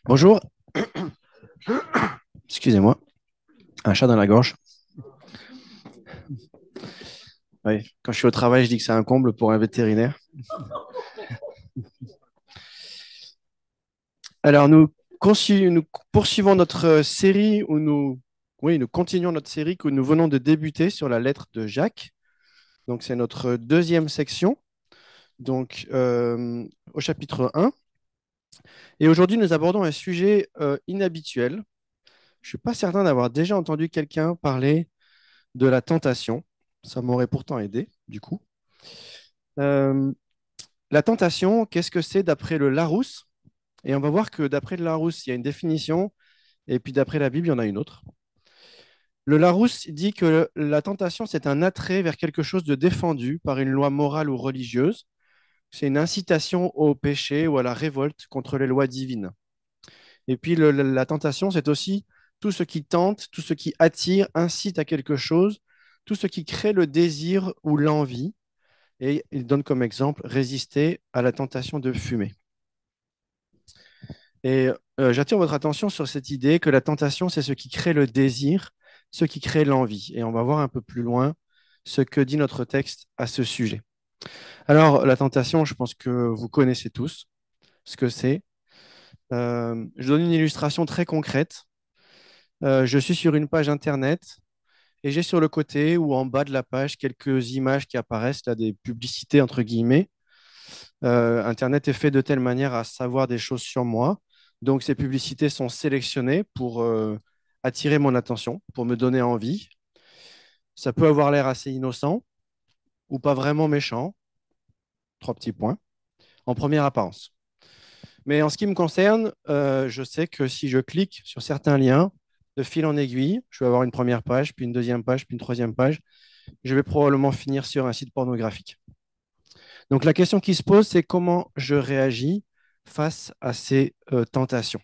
Bonjour, excusez-moi, un chat dans la gorge. Oui, quand je suis au travail, je dis que c'est un comble pour un vétérinaire. Alors, nous poursuivons notre série oui, nous continuons notre série que nous venons de débuter sur la lettre de Jacques. Donc, c'est notre deuxième section, donc au chapitre 1. Et aujourd'hui, nous abordons un sujet inhabituel. Je ne suis pas certain d'avoir déjà entendu quelqu'un parler de la tentation. Ça m'aurait pourtant aidé, du coup. Euh, la tentation, qu'est-ce que c'est d'après le Larousse? Et on va voir que d'après le Larousse, il y a une définition, et puis d'après la Bible, il y en a une autre. Le Larousse dit que la tentation, c'est un attrait vers quelque chose de défendu par une loi morale ou religieuse. C'est une incitation au péché ou à la révolte contre les lois divines. Et puis la tentation, c'est aussi tout ce qui tente, tout ce qui attire, incite à quelque chose, tout ce qui crée le désir ou l'envie. Et il donne comme exemple résister à la tentation de fumer. Et j'attire votre attention sur cette idée que la tentation, c'est ce qui crée le désir, ce qui crée l'envie. Et on va voir un peu plus loin ce que dit notre texte à ce sujet. Alors, la tentation, je pense que vous connaissez tous ce que c'est. Je donne une illustration très concrète. Je suis sur une page Internet et j'ai sur le côté ou en bas de la page quelques images qui apparaissent, là, des publicités entre guillemets. Internet est fait de telle manière à savoir des choses sur moi. Donc, ces publicités sont sélectionnées pour attirer mon attention, pour me donner envie. Ça peut avoir l'air assez innocent ou pas vraiment méchant. Trois petits points en première apparence. Mais en ce qui me concerne, je sais que si je clique sur certains liens, de fil en aiguille, je vais avoir une première page, puis une deuxième page, puis une troisième page. Je vais probablement finir sur un site pornographique. Donc, la question qui se pose, c'est comment je réagis face à ces tentations.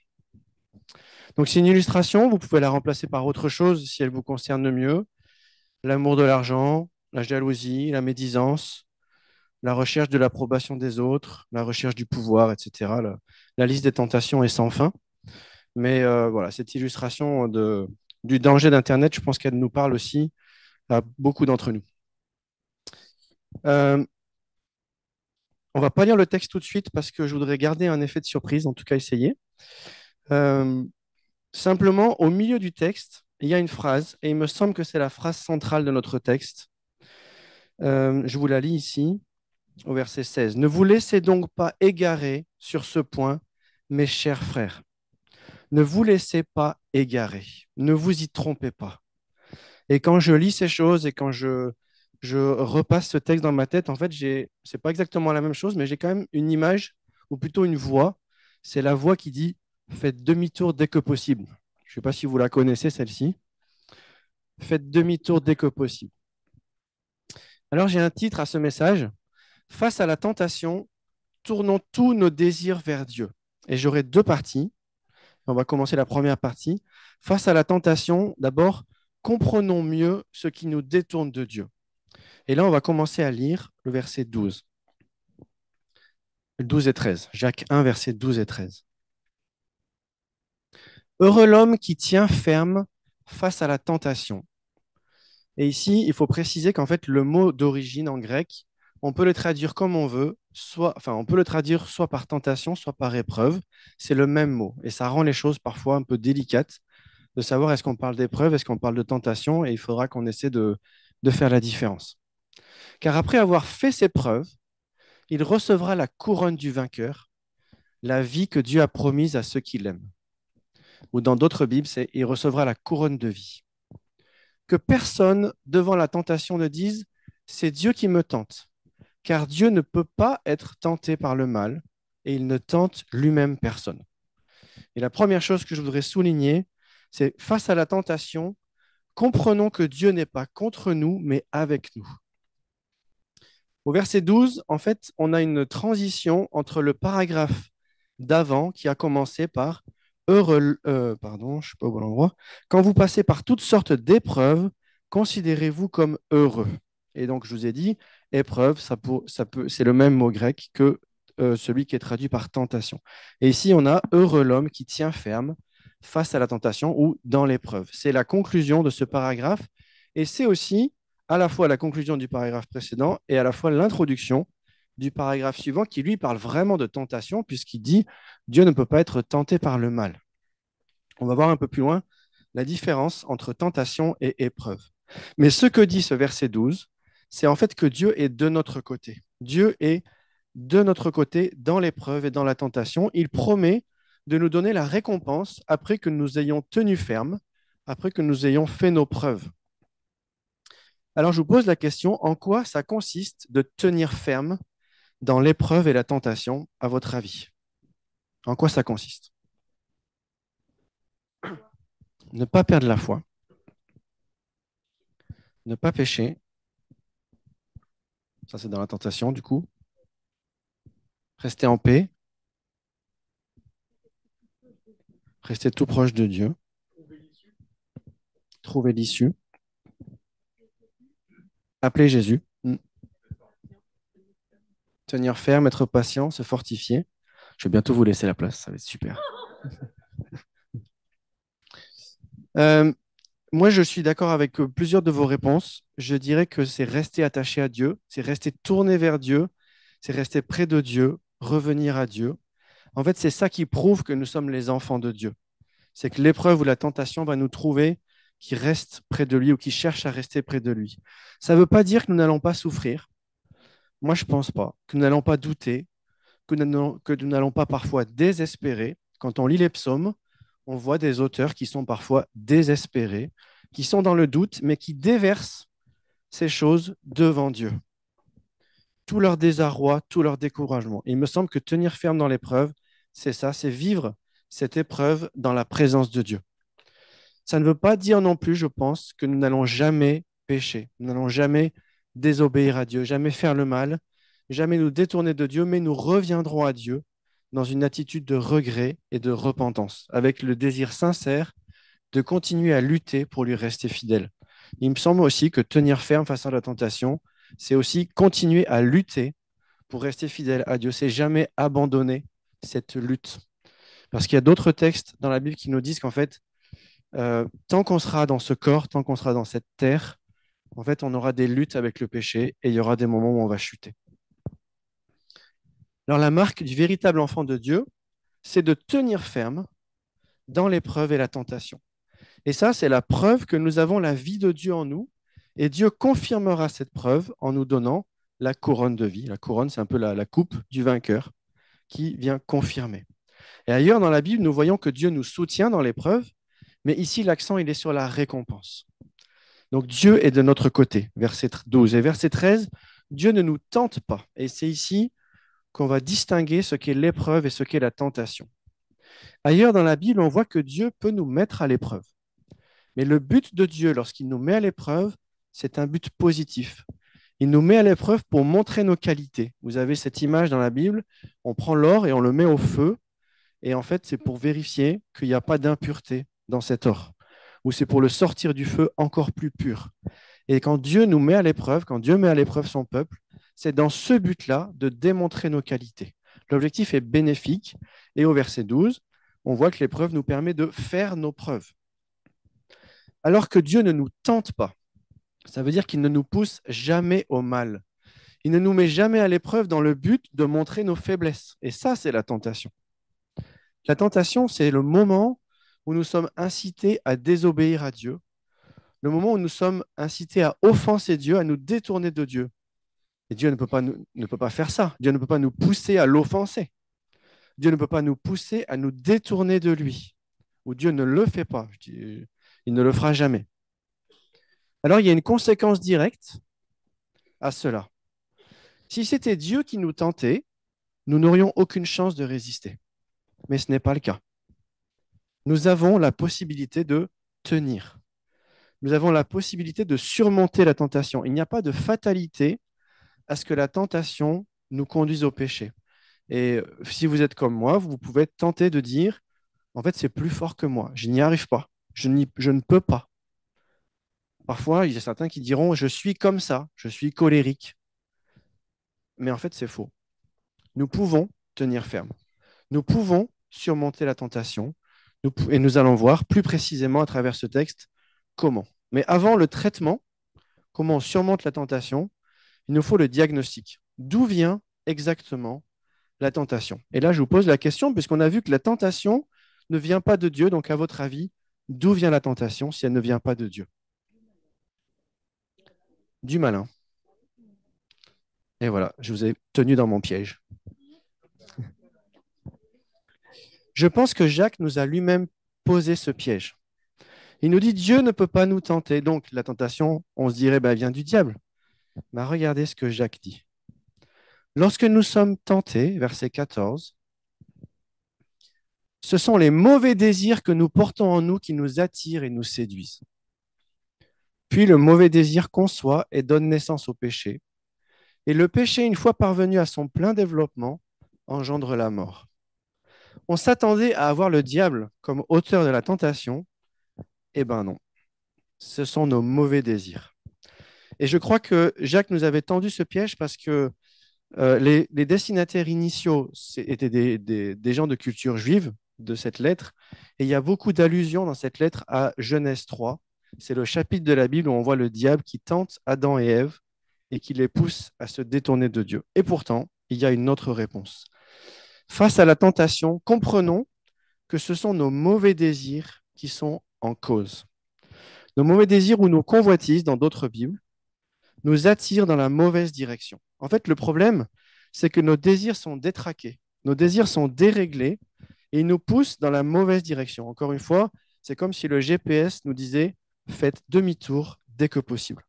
Donc, c'est une illustration, vous pouvez la remplacer par autre chose si elle vous concerne mieux. L'amour de l'argent, la jalousie, la médisance, la recherche de l'approbation des autres, la recherche du pouvoir, etc. La liste des tentations est sans fin. Mais voilà, cette illustration du danger d'Internet, je pense qu'elle nous parle aussi à beaucoup d'entre nous. Euh, on va pas lire le texte tout de suite parce que je voudrais garder un effet de surprise, en tout cas essayer. Euh, Simplement, au milieu du texte, il y a une phrase, et il me semble que c'est la phrase centrale de notre texte. Je vous la lis ici, au verset 16. Ne vous laissez donc pas égarer sur ce point, mes chers frères. Ne vous laissez pas égarer. Ne vous y trompez pas. Et quand je lis ces choses et quand je repasse ce texte dans ma tête, en fait, c'est pas exactement la même chose, mais j'ai quand même une image, ou plutôt une voix. C'est la voix qui dit faites demi-tour dès que possible. Je ne sais pas si vous la connaissez, celle-ci. Faites demi-tour dès que possible. Alors j'ai un titre à ce message. Face à la tentation, tournons tous nos désirs vers Dieu. Et j'aurai deux parties. On va commencer la première partie. Face à la tentation, d'abord, comprenons mieux ce qui nous détourne de Dieu. Et là, on va commencer à lire le verset 12. 12 et 13. Jacques 1, verset 12 et 13. Heureux l'homme qui tient ferme face à la tentation. Et ici, il faut préciser qu'en fait, le mot d'origine en grec, on peut le traduire comme on veut, on peut le traduire soit par tentation, soit par épreuve. C'est le même mot. Et ça rend les choses parfois un peu délicates de savoir est-ce qu'on parle d'épreuve, est-ce qu'on parle de tentation, et il faudra qu'on essaie de faire la différence. Car après avoir fait ses preuves, il recevra la couronne du vainqueur, la vie que Dieu a promise à ceux qui l'aiment. Ou dans d'autres Bibles, c'est il recevra la couronne de vie. Que personne devant la tentation ne dise c'est Dieu qui me tente, car Dieu ne peut pas être tenté par le mal et il ne tente lui-même personne. Et la première chose que je voudrais souligner, c'est face à la tentation, comprenons que Dieu n'est pas contre nous, mais avec nous. Au verset 12, en fait, on a une transition entre le paragraphe d'avant qui a commencé par heureux, pardon, je ne suis pas au bon endroit. Quand vous passez par toutes sortes d'épreuves, considérez-vous comme heureux. Et donc, je vous ai dit, épreuve, c'est le même mot grec que celui qui est traduit par tentation. Et ici, on a heureux l'homme qui tient ferme face à la tentation ou dans l'épreuve. C'est la conclusion de ce paragraphe et c'est aussi à la fois la conclusion du paragraphe précédent et à la fois l'introduction du paragraphe suivant qui, lui, parle vraiment de tentation puisqu'il dit Dieu ne peut pas être tenté par le mal. On va voir un peu plus loin la différence entre tentation et épreuve. Mais ce que dit ce verset 12, c'est en fait que Dieu est de notre côté. Dieu est de notre côté dans l'épreuve et dans la tentation. Il promet de nous donner la récompense après que nous ayons tenu ferme, après que nous ayons fait nos preuves. Alors je vous pose la question, en quoi ça consiste de tenir ferme dans l'épreuve et la tentation, à votre avis? En quoi ça consiste? Ne pas perdre la foi, ne pas pécher, ça c'est dans la tentation du coup, rester en paix, rester tout proche de Dieu, trouver l'issue, appeler Jésus, tenir ferme, être patient, se fortifier. Je vais bientôt vous laisser la place, ça va être super. Euh, Moi, je suis d'accord avec plusieurs de vos réponses. Je dirais que c'est rester attaché à Dieu, c'est rester tourné vers Dieu, c'est rester près de Dieu, revenir à Dieu. En fait, c'est ça qui prouve que nous sommes les enfants de Dieu. C'est que l'épreuve ou la tentation va nous trouver qui reste près de lui ou qui cherche à rester près de lui. Ça ne veut pas dire que nous n'allons pas souffrir. Moi, je ne pense pas. Que nous n'allons pas douter, que nous n'allons pas parfois désespérer. Quand on lit les psaumes, on voit des auteurs qui sont parfois désespérés, qui sont dans le doute, mais qui déversent ces choses devant Dieu. Tout leur désarroi, tout leur découragement. Il me semble que tenir ferme dans l'épreuve, c'est ça, c'est vivre cette épreuve dans la présence de Dieu. Ça ne veut pas dire non plus, je pense, que nous n'allons jamais pécher, nous n'allons jamais désobéir à Dieu, jamais faire le mal, jamais nous détourner de Dieu, mais nous reviendrons à Dieu dans une attitude de regret et de repentance, avec le désir sincère de continuer à lutter pour lui rester fidèle. Il me semble aussi que tenir ferme face à la tentation, c'est aussi continuer à lutter pour rester fidèle à Dieu. C'est jamais abandonner cette lutte. Parce qu'il y a d'autres textes dans la Bible qui nous disent qu'en fait, tant qu'on sera dans ce corps, tant qu'on sera dans cette terre, en fait, on aura des luttes avec le péché et il y aura des moments où on va chuter. Alors, la marque du véritable enfant de Dieu, c'est de tenir ferme dans l'épreuve et la tentation. Et ça, c'est la preuve que nous avons la vie de Dieu en nous. Et Dieu confirmera cette preuve en nous donnant la couronne de vie. La couronne, c'est un peu la coupe du vainqueur qui vient confirmer. Et ailleurs dans la Bible, nous voyons que Dieu nous soutient dans l'épreuve, mais ici, l'accent, il est sur la récompense. Donc Dieu est de notre côté, verset 12. Et verset 13, Dieu ne nous tente pas. Et c'est ici qu'on va distinguer ce qu'est l'épreuve et ce qu'est la tentation. Ailleurs dans la Bible, on voit que Dieu peut nous mettre à l'épreuve. Mais le but de Dieu, lorsqu'il nous met à l'épreuve, c'est un but positif. Il nous met à l'épreuve pour montrer nos qualités. Vous avez cette image dans la Bible, on prend l'or et on le met au feu, et en fait, c'est pour vérifier qu'il n'y a pas d'impureté dans cet or, ou c'est pour le sortir du feu encore plus pur. Et quand Dieu nous met à l'épreuve, quand Dieu met à l'épreuve son peuple, c'est dans ce but-là de démontrer nos qualités. L'objectif est bénéfique, et au verset 12, on voit que l'épreuve nous permet de faire nos preuves. Alors que Dieu ne nous tente pas, ça veut dire qu'il ne nous pousse jamais au mal. Il ne nous met jamais à l'épreuve dans le but de montrer nos faiblesses. Et ça, c'est la tentation. La tentation, c'est le moment où nous sommes incités à désobéir à Dieu, le moment où nous sommes incités à offenser Dieu, à nous détourner de Dieu. Et Dieu ne peut pas faire ça. Dieu ne peut pas nous pousser à l'offenser. Dieu ne peut pas nous pousser à nous détourner de lui. Ou Dieu ne le fait pas. Il ne le fera jamais. Alors, il y a une conséquence directe à cela. Si c'était Dieu qui nous tentait, nous n'aurions aucune chance de résister. Mais ce n'est pas le cas. Nous avons la possibilité de tenir. Nous avons la possibilité de surmonter la tentation. Il n'y a pas de fatalité à ce que la tentation nous conduise au péché. Et si vous êtes comme moi, vous pouvez être tenté de dire, en fait, c'est plus fort que moi. Je n'y arrive pas. Je ne peux pas. Parfois, il y a certains qui diront, je suis comme ça, je suis colérique. Mais en fait, c'est faux. Nous pouvons tenir ferme. Nous pouvons surmonter la tentation et nous allons voir plus précisément à travers ce texte comment. Mais avant le traitement, comment on surmonte la tentation, il nous faut le diagnostic. D'où vient exactement la tentation? Et là, je vous pose la question, puisqu'on a vu que la tentation ne vient pas de Dieu. Donc, à votre avis, d'où vient la tentation si elle ne vient pas de Dieu? Du malin. Et voilà, je vous ai tenu dans mon piège. Je pense que Jacques nous a lui-même posé ce piège. Il nous dit, Dieu ne peut pas nous tenter. Donc, la tentation, on se dirait, bah, vient du diable. Mais regardez ce que Jacques dit. Lorsque nous sommes tentés, verset 14, ce sont les mauvais désirs que nous portons en nous qui nous attirent et nous séduisent. Puis le mauvais désir conçoit et donne naissance au péché. Et le péché, une fois parvenu à son plein développement, engendre la mort. On s'attendait à avoir le diable comme auteur de la tentation. Eh bien non, ce sont nos mauvais désirs. Et je crois que Jacques nous avait tendu ce piège parce que les destinataires initiaux étaient des gens de culture juive de cette lettre. Et il y a beaucoup d'allusions dans cette lettre à Genèse 3. C'est le chapitre de la Bible où on voit le diable qui tente Adam et Ève et qui les pousse à se détourner de Dieu. Et pourtant, il y a une autre réponse. Face à la tentation, comprenons que ce sont nos mauvais désirs qui sont en cause. Nos mauvais désirs ou nos convoitises, dans d'autres Bibles, nous attirent dans la mauvaise direction. En fait, le problème, c'est que nos désirs sont détraqués, nos désirs sont déréglés et ils nous poussent dans la mauvaise direction. Encore une fois, c'est comme si le GPS nous disait faites demi-tour dès que possible.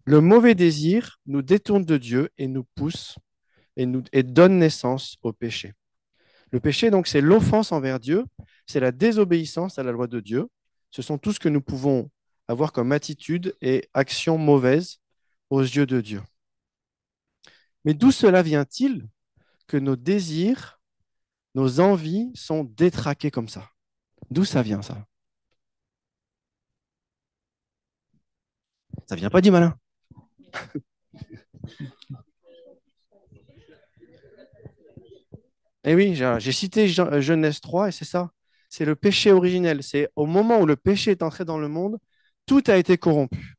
Le mauvais désir nous détourne de Dieu et nous pousse et donne naissance au péché. Le péché, donc, c'est l'offense envers Dieu, c'est la désobéissance à la loi de Dieu. Ce sont tout ce que nous pouvons avoir comme attitude et action mauvaise aux yeux de Dieu. Mais d'où cela vient-il que nos désirs, nos envies sont détraqués comme ça? D'où ça vient, ça? Ça vient pas du malin. Eh oui, j'ai cité Genèse 3 et c'est ça. C'est le péché originel. C'est au moment où le péché est entré dans le monde, tout a été corrompu.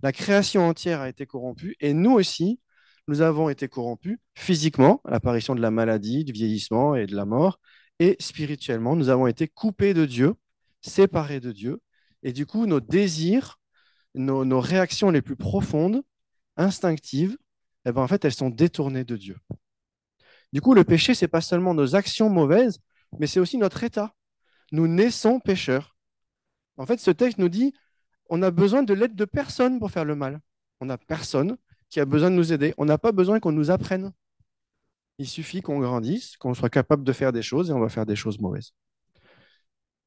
La création entière a été corrompue et nous aussi, nous avons été corrompus physiquement, à l'apparition de la maladie, du vieillissement et de la mort, et spirituellement, nous avons été coupés de Dieu, séparés de Dieu, et du coup, nos désirs, nos réactions les plus profondes, instinctives, eh ben, en fait, elles sont détournées de Dieu. Du coup, le péché, ce n'est pas seulement nos actions mauvaises, mais c'est aussi notre état. Nous naissons pécheurs. En fait, ce texte nous dit, on a besoin de l'aide de personne pour faire le mal. On n'a personne qui a besoin de nous aider. On n'a pas besoin qu'on nous apprenne. Il suffit qu'on grandisse, qu'on soit capable de faire des choses et on va faire des choses mauvaises.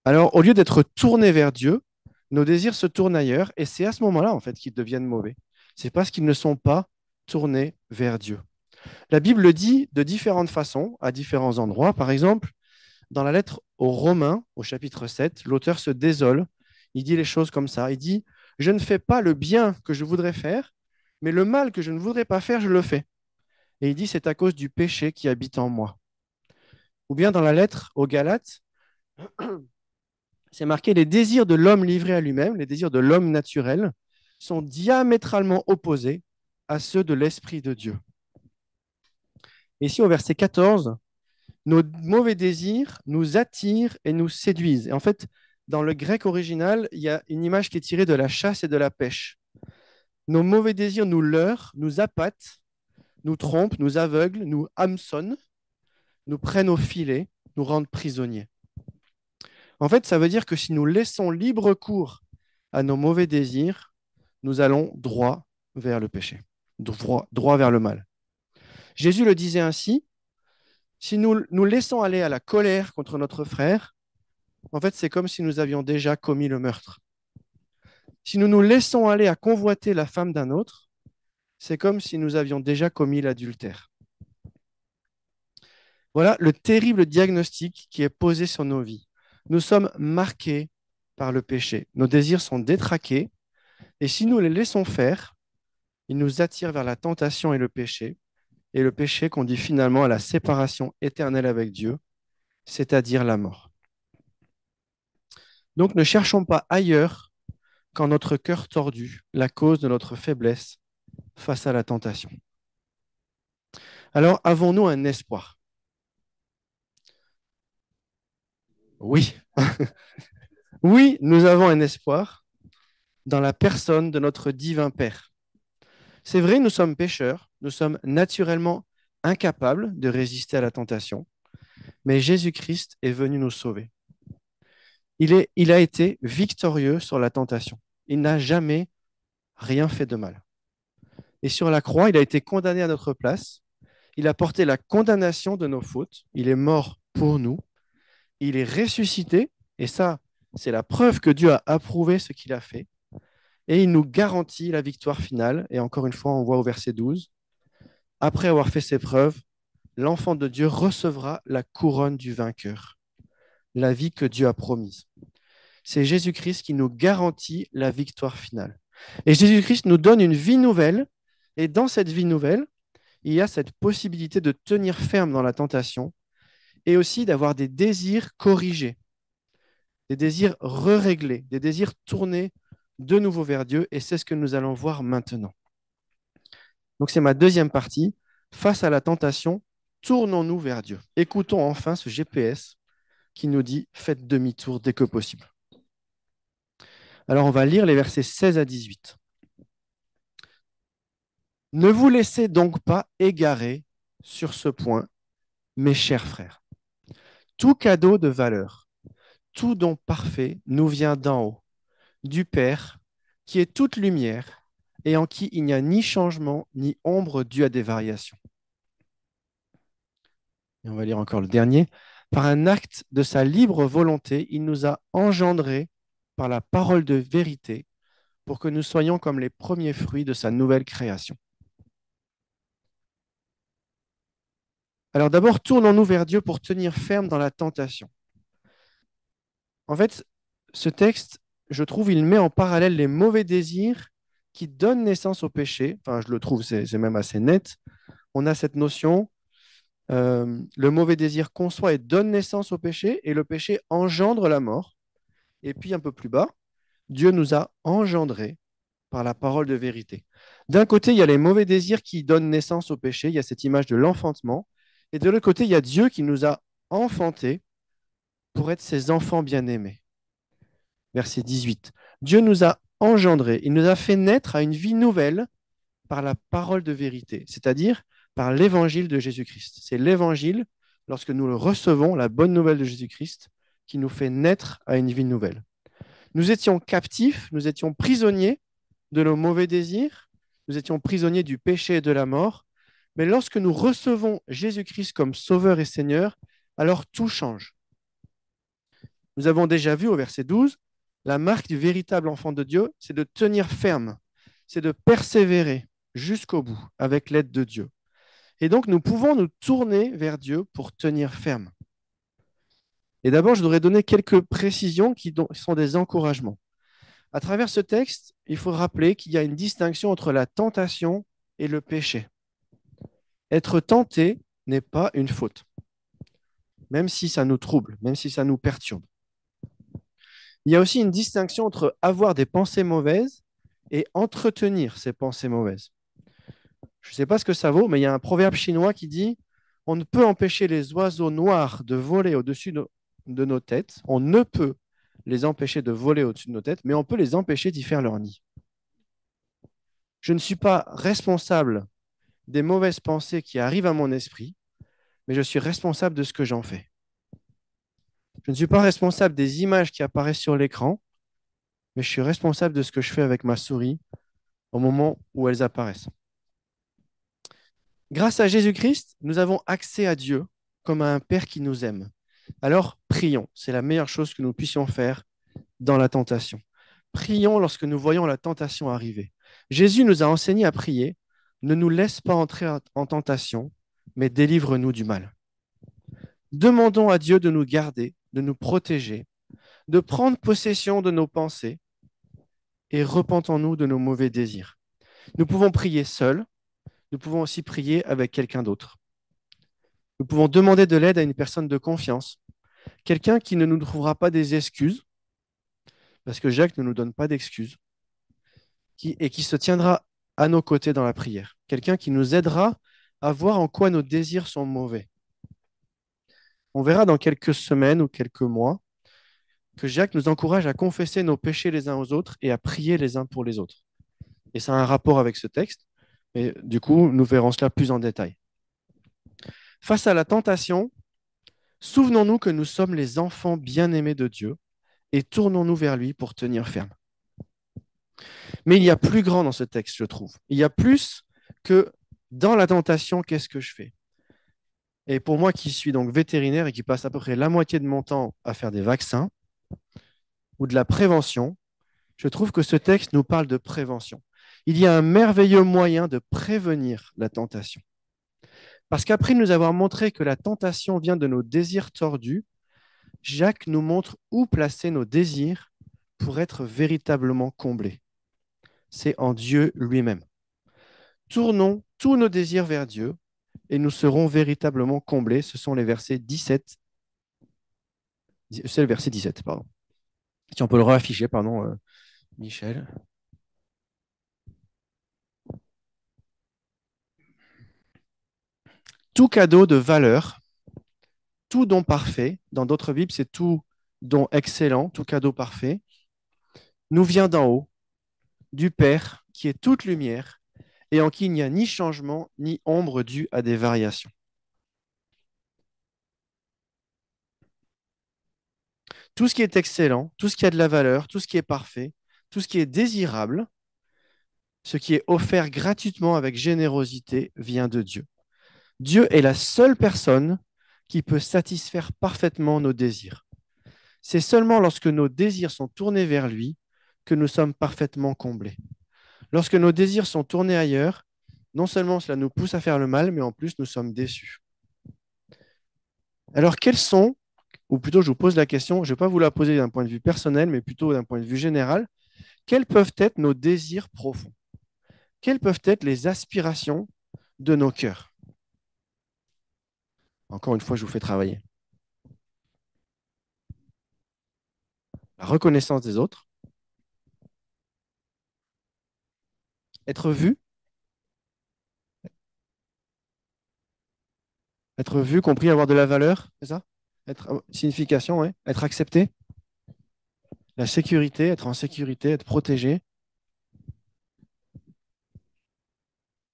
Alors, au lieu d'être tourné vers Dieu, nos désirs se tournent ailleurs et c'est à ce moment-là, en fait, qu'ils deviennent mauvais. C'est parce qu'ils ne sont pas tournés vers Dieu. La Bible le dit de différentes façons, à différents endroits. Par exemple, dans la lettre aux Romains, au chapitre 7, l'auteur se désole. Il dit les choses comme ça. Il dit, je ne fais pas le bien que je voudrais faire, mais le mal que je ne voudrais pas faire, je le fais. Et il dit, c'est à cause du péché qui habite en moi. Ou bien dans la lettre aux Galates, c'est marqué, les désirs de l'homme livré à lui-même, les désirs de l'homme naturel, sont diamétralement opposés à ceux de l'Esprit de Dieu. Et ici, au verset 14, nos mauvais désirs nous attirent et nous séduisent. Et en fait, dans le grec original, il y a une image qui est tirée de la chasse et de la pêche. Nos mauvais désirs nous leurrent, nous appâtent, nous trompent, nous aveuglent, nous hameçonnent, nous prennent au filet, nous rendent prisonniers. En fait, ça veut dire que si nous laissons libre cours à nos mauvais désirs, nous allons droit vers le péché, droit vers le mal. Jésus le disait ainsi, si nous nous laissons aller à la colère contre notre frère, en fait, c'est comme si nous avions déjà commis le meurtre. Si nous nous laissons aller à convoiter la femme d'un autre, c'est comme si nous avions déjà commis l'adultère. Voilà le terrible diagnostic qui est posé sur nos vies. Nous sommes marqués par le péché. Nos désirs sont détraqués et si nous les laissons faire, ils nous attirent vers la tentation et le péché Et le péché conduit finalement à la séparation éternelle avec Dieu, c'est-à-dire la mort. Donc ne cherchons pas ailleurs qu'en notre cœur tordu, la cause de notre faiblesse face à la tentation. Alors avons-nous un espoir? Oui, oui, nous avons un espoir dans la personne de notre divin Père. C'est vrai, nous sommes pécheurs, nous sommes naturellement incapables de résister à la tentation, mais Jésus-Christ est venu nous sauver. Il a été victorieux sur la tentation. Il n'a jamais rien fait de mal. Et sur la croix, il a été condamné à notre place. Il a porté la condamnation de nos fautes. Il est mort pour nous. Il est ressuscité. Et ça, c'est la preuve que Dieu a approuvé ce qu'il a fait. Et il nous garantit la victoire finale. Et encore une fois, on voit au verset 12, après avoir fait ses preuves, l'enfant de Dieu recevra la couronne du vainqueur, la vie que Dieu a promise. C'est Jésus-Christ qui nous garantit la victoire finale. Et Jésus-Christ nous donne une vie nouvelle. Et dans cette vie nouvelle, il y a cette possibilité de tenir ferme dans la tentation et aussi d'avoir des désirs corrigés, des désirs réglés, des désirs tournés de nouveau vers Dieu. Et c'est ce que nous allons voir maintenant. Donc c'est ma deuxième partie. Face à la tentation, tournons-nous vers Dieu. Écoutons enfin ce GPS qui nous dit faites demi-tour dès que possible. Alors on va lire les versets 16 à 18. Ne vous laissez donc pas égarer sur ce point, mes chers frères. Tout cadeau de valeur, tout don parfait nous vient d'en haut, du Père, qui est toute lumière et en qui il n'y a ni changement ni ombre due à des variations. Et on va lire encore le dernier. Par un acte de sa libre volonté, il nous a engendrés par la parole de vérité pour que nous soyons comme les premiers fruits de sa nouvelle création. Alors d'abord, tournons-nous vers Dieu pour tenir ferme dans la tentation. En fait, ce texte, je trouve, il met en parallèle les mauvais désirs qui donnent naissance au péché. Enfin, je le trouve, c'est même assez net. On a cette notion, le mauvais désir conçoit et donne naissance au péché, et le péché engendre la mort. Et puis un peu plus bas, Dieu nous a engendrés par la parole de vérité. D'un côté, il y a les mauvais désirs qui donnent naissance au péché, il y a cette image de l'enfantement, et de l'autre côté, il y a Dieu qui nous a enfantés pour être ses enfants bien-aimés. Verset 18. Dieu nous a engendrés, il nous a fait naître à une vie nouvelle par la parole de vérité, c'est-à-dire par l'évangile de Jésus-Christ. C'est l'évangile, lorsque nous le recevons, la bonne nouvelle de Jésus-Christ, qui nous fait naître à une vie nouvelle. Nous étions captifs, nous étions prisonniers de nos mauvais désirs, nous étions prisonniers du péché et de la mort, mais lorsque nous recevons Jésus-Christ comme Sauveur et Seigneur, alors tout change. Nous avons déjà vu au verset 12, la marque du véritable enfant de Dieu, c'est de tenir ferme, c'est de persévérer jusqu'au bout avec l'aide de Dieu. Et donc, nous pouvons nous tourner vers Dieu pour tenir ferme. Et d'abord, je voudrais donner quelques précisions qui sont des encouragements. À travers ce texte, il faut rappeler qu'il y a une distinction entre la tentation et le péché. Être tenté n'est pas une faute, même si ça nous trouble, même si ça nous perturbe. Il y a aussi une distinction entre avoir des pensées mauvaises et entretenir ces pensées mauvaises. Je ne sais pas ce que ça vaut, mais il y a un proverbe chinois qui dit on ne peut empêcher les oiseaux noirs de voler au-dessus de nos têtes. On ne peut les empêcher de voler au-dessus de nos têtes, mais on peut les empêcher d'y faire leur nid. Je ne suis pas responsable des mauvaises pensées qui arrivent à mon esprit, mais je suis responsable de ce que j'en fais. Je ne suis pas responsable des images qui apparaissent sur l'écran, mais je suis responsable de ce que je fais avec ma souris au moment où elles apparaissent. Grâce à Jésus-Christ, nous avons accès à Dieu comme à un Père qui nous aime. Alors, prions. C'est la meilleure chose que nous puissions faire dans la tentation. Prions lorsque nous voyons la tentation arriver. Jésus nous a enseigné à prier. Ne nous laisse pas entrer en tentation, mais délivre-nous du mal. Demandons à Dieu de nous garder, de nous protéger, de prendre possession de nos pensées et repentons-nous de nos mauvais désirs. Nous pouvons prier seuls, nous pouvons aussi prier avec quelqu'un d'autre. Nous pouvons demander de l'aide à une personne de confiance, quelqu'un qui ne nous trouvera pas des excuses, parce que Jacques ne nous donne pas d'excuses, et qui se tiendra à nos côtés dans la prière. Quelqu'un qui nous aidera à voir en quoi nos désirs sont mauvais. On verra dans quelques semaines ou quelques mois que Jacques nous encourage à confesser nos péchés les uns aux autres et à prier les uns pour les autres. Et ça a un rapport avec ce texte, mais du coup, nous verrons cela plus en détail. Face à la tentation, souvenons-nous que nous sommes les enfants bien-aimés de Dieu et tournons-nous vers lui pour tenir ferme. Mais il y a plus grand dans ce texte, je trouve. Il y a plus que dans la tentation, qu'est-ce que je fais? Et pour moi qui suis donc vétérinaire et qui passe à peu près la moitié de mon temps à faire des vaccins ou de la prévention, je trouve que ce texte nous parle de prévention. Il y a un merveilleux moyen de prévenir la tentation. Parce qu'après nous avoir montré que la tentation vient de nos désirs tordus, Jacques nous montre où placer nos désirs pour être véritablement comblés. C'est en Dieu lui-même. Tournons tous nos désirs vers Dieu et nous serons véritablement comblés. Ce sont les versets 17. C'est le verset 17, pardon. Si on peut le réafficher, pardon, Michel. Tout cadeau de valeur, tout don parfait, dans d'autres Bibles, c'est tout don excellent, tout cadeau parfait, nous vient d'en haut, du Père, qui est toute lumière, et en qui il n'y a ni changement, ni ombre due à des variations. Tout ce qui est excellent, tout ce qui a de la valeur, tout ce qui est parfait, tout ce qui est désirable, ce qui est offert gratuitement avec générosité vient de Dieu. Dieu est la seule personne qui peut satisfaire parfaitement nos désirs. C'est seulement lorsque nos désirs sont tournés vers lui que nous sommes parfaitement comblés. Lorsque nos désirs sont tournés ailleurs, non seulement cela nous pousse à faire le mal, mais en plus nous sommes déçus. Alors quels sont, ou plutôt je vous pose la question, je ne vais pas vous la poser d'un point de vue personnel, mais plutôt d'un point de vue général, quels peuvent être nos désirs profonds? Quelles peuvent être les aspirations de nos cœurs? Encore une fois, je vous fais travailler. La reconnaissance des autres, être vu, compris, avoir de la valeur, c'est ça? Être signification, ouais. Être accepté, la sécurité, être en sécurité, être protégé,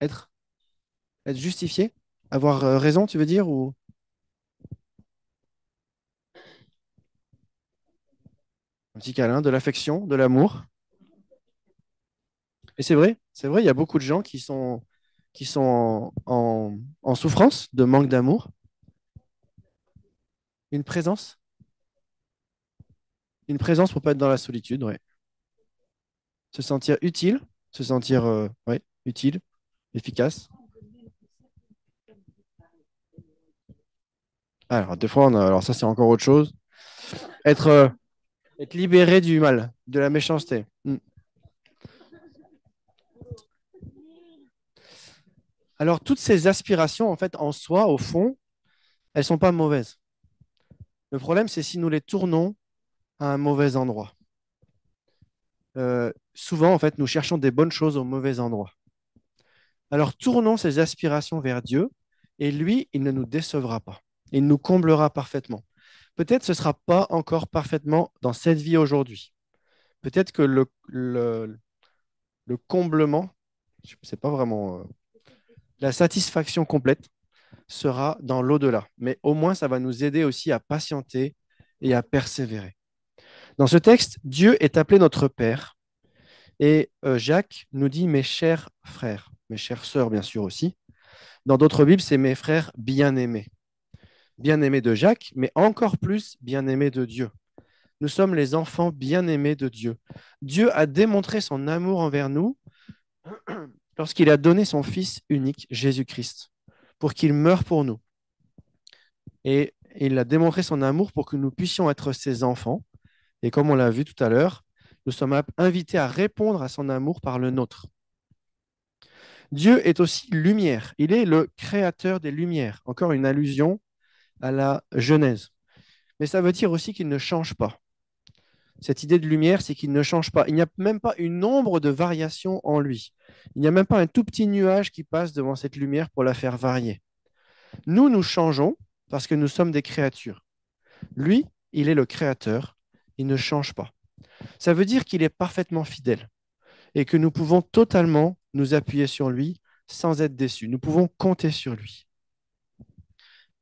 être, être justifié, avoir raison, tu veux dire, ou un petit câlin, de l'affection, de l'amour. Et c'est vrai, il y a beaucoup de gens qui sont en souffrance de manque d'amour. Une présence, une présence pour pas être dans la solitude, ouais. Se sentir utile, se sentir ouais, utile, efficace. Alors, des fois, alors ça, c'est encore autre chose. Être, être libéré du mal, de la méchanceté. Mm. Alors, toutes ces aspirations, en fait, en soi, au fond, elles sont pas mauvaises. Le problème, c'est si nous les tournons à un mauvais endroit. Souvent, en fait, nous cherchons des bonnes choses au mauvais endroit. Alors, tournons ces aspirations vers Dieu et lui, il ne nous décevra pas. Il nous comblera parfaitement. Peut-être ce ne sera pas encore parfaitement dans cette vie aujourd'hui. Peut-être que le comblement, je ne sais pas vraiment, la satisfaction complète sera dans l'au-delà. Mais au moins, ça va nous aider aussi à patienter et à persévérer. Dans ce texte, Dieu est appelé notre Père. Et Jacques nous dit mes chers frères, mes chères sœurs, bien sûr aussi. Dans d'autres Bibles, c'est mes frères bien-aimés. Bien-aimés de Jacques, mais encore plus bien-aimés de Dieu. Nous sommes les enfants bien-aimés de Dieu. Dieu a démontré son amour envers nous lorsqu'il a donné son Fils unique, Jésus-Christ, pour qu'il meure pour nous. Et il a démontré son amour pour que nous puissions être ses enfants. Et comme on l'a vu tout à l'heure, nous sommes invités à répondre à son amour par le nôtre. Dieu est aussi lumière. Il est le créateur des lumières. Encore une allusion à la Genèse. Mais ça veut dire aussi qu'il ne change pas. Cette idée de lumière, c'est qu'il ne change pas. Il n'y a même pas une ombre de variation en lui. Il n'y a même pas un tout petit nuage qui passe devant cette lumière pour la faire varier. Nous, nous changeons parce que nous sommes des créatures. Lui, il est le créateur. Il ne change pas. Ça veut dire qu'il est parfaitement fidèle et que nous pouvons totalement nous appuyer sur lui sans être déçus. Nous pouvons compter sur lui.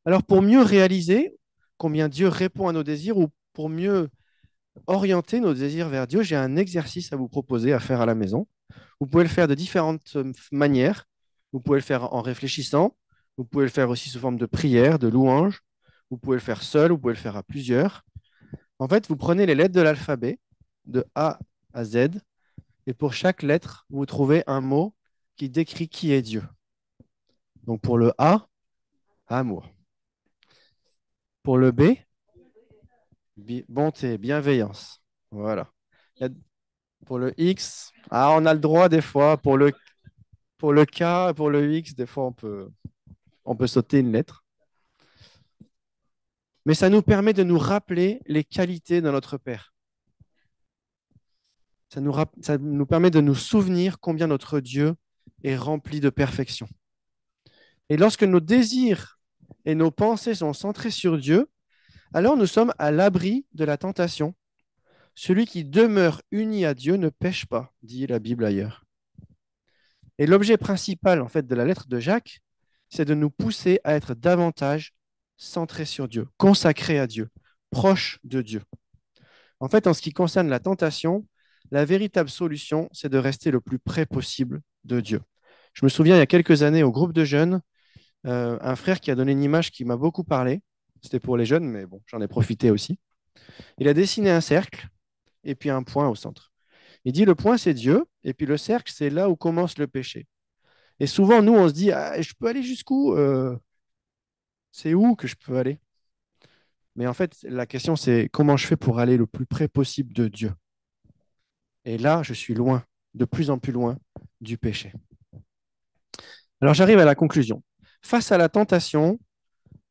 Alors, pour mieux réaliser combien Dieu répond à nos désirs ou pour mieux orienter nos désirs vers Dieu, j'ai un exercice à vous proposer à faire à la maison. Vous pouvez le faire de différentes manières. Vous pouvez le faire en réfléchissant. Vous pouvez le faire aussi sous forme de prière, de louange. Vous pouvez le faire seul, vous pouvez le faire à plusieurs. En fait, vous prenez les lettres de l'alphabet de A à Z et pour chaque lettre, vous trouvez un mot qui décrit qui est Dieu. Donc pour le A, amour. Pour le B, bonté, bienveillance. Voilà. Il y a pour le X, on a le droit des fois. Pour le K, pour le X, des fois, on peut sauter une lettre. Mais ça nous permet de nous rappeler les qualités de notre Père. Ça nous permet de nous souvenir combien notre Dieu est rempli de perfection. Et lorsque nos désirs et nos pensées sont centrés sur Dieu, alors nous sommes à l'abri de la tentation. Celui qui demeure uni à Dieu ne pêche pas, dit la Bible ailleurs. Et l'objet principal en fait de la lettre de Jacques, c'est de nous pousser à être davantage centrés sur Dieu, consacrés à Dieu, proches de Dieu. En fait, en ce qui concerne la tentation, la véritable solution, c'est de rester le plus près possible de Dieu. Je me souviens, il y a quelques années, au groupe de jeunes, un frère qui a donné une image qui m'a beaucoup parlé. C'était pour les jeunes, mais bon, j'en ai profité aussi. Il a dessiné un cercle et puis un point au centre. Il dit le point, c'est Dieu, et puis le cercle, c'est là où commence le péché. Et souvent, nous, on se dit, je peux aller jusqu'où c'est où que je peux aller? Mais en fait, la question, c'est comment je fais pour aller le plus près possible de Dieu? Et là, je suis loin, de plus en plus loin du péché. Alors, j'arrive à la conclusion. Face à la tentation,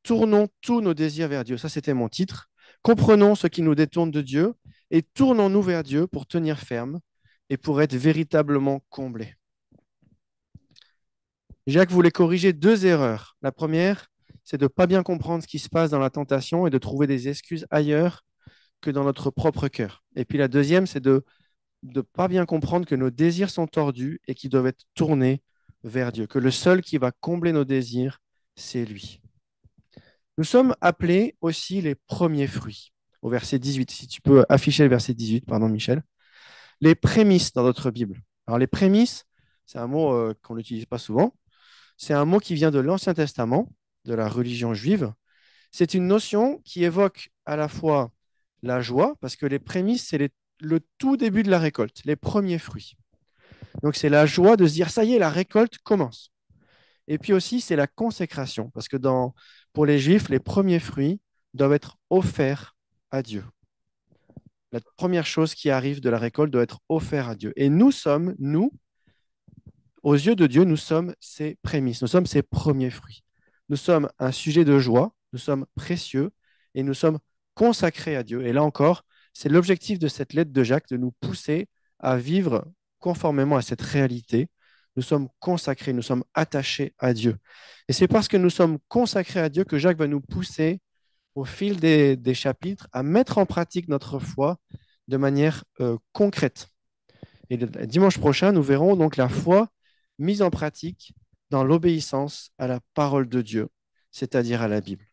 tournons tous nos désirs vers Dieu. Ça, c'était mon titre. Comprenons ce qui nous détourne de Dieu et tournons-nous vers Dieu pour tenir ferme et pour être véritablement comblés. Jacques voulait corriger deux erreurs. La première, c'est de ne pas bien comprendre ce qui se passe dans la tentation et de trouver des excuses ailleurs que dans notre propre cœur. Et puis la deuxième, c'est de ne pas bien comprendre que nos désirs sont tordus et qu'ils doivent être tournés vers Dieu, que le seul qui va combler nos désirs, c'est lui. Nous sommes appelés aussi les premiers fruits. Au verset 18, si tu peux afficher le verset 18, pardon Michel. Les prémices dans notre Bible. Alors les prémices, c'est un mot qu'on n'utilise pas souvent. C'est un mot qui vient de l'Ancien Testament, de la religion juive. C'est une notion qui évoque à la fois la joie, parce que les prémices, c'est le tout début de la récolte, les premiers fruits. Donc c'est la joie de se dire, ça y est, la récolte commence. Et puis aussi, c'est la consécration, parce que pour les Juifs, les premiers fruits doivent être offerts à Dieu. La première chose qui arrive de la récolte doit être offerte à Dieu. Et nous, aux yeux de Dieu, nous sommes ses prémices, nous sommes ses premiers fruits. Nous sommes un sujet de joie, nous sommes précieux et nous sommes consacrés à Dieu. Et là encore, c'est l'objectif de cette lettre de Jacques, de nous pousser à vivre conformément à cette réalité. Nous sommes consacrés, nous sommes attachés à Dieu. Et c'est parce que nous sommes consacrés à Dieu que Jacques va nous pousser au fil des chapitres à mettre en pratique notre foi de manière concrète. Et le dimanche prochain, nous verrons donc la foi mise en pratique dans l'obéissance à la parole de Dieu, c'est-à-dire à la Bible.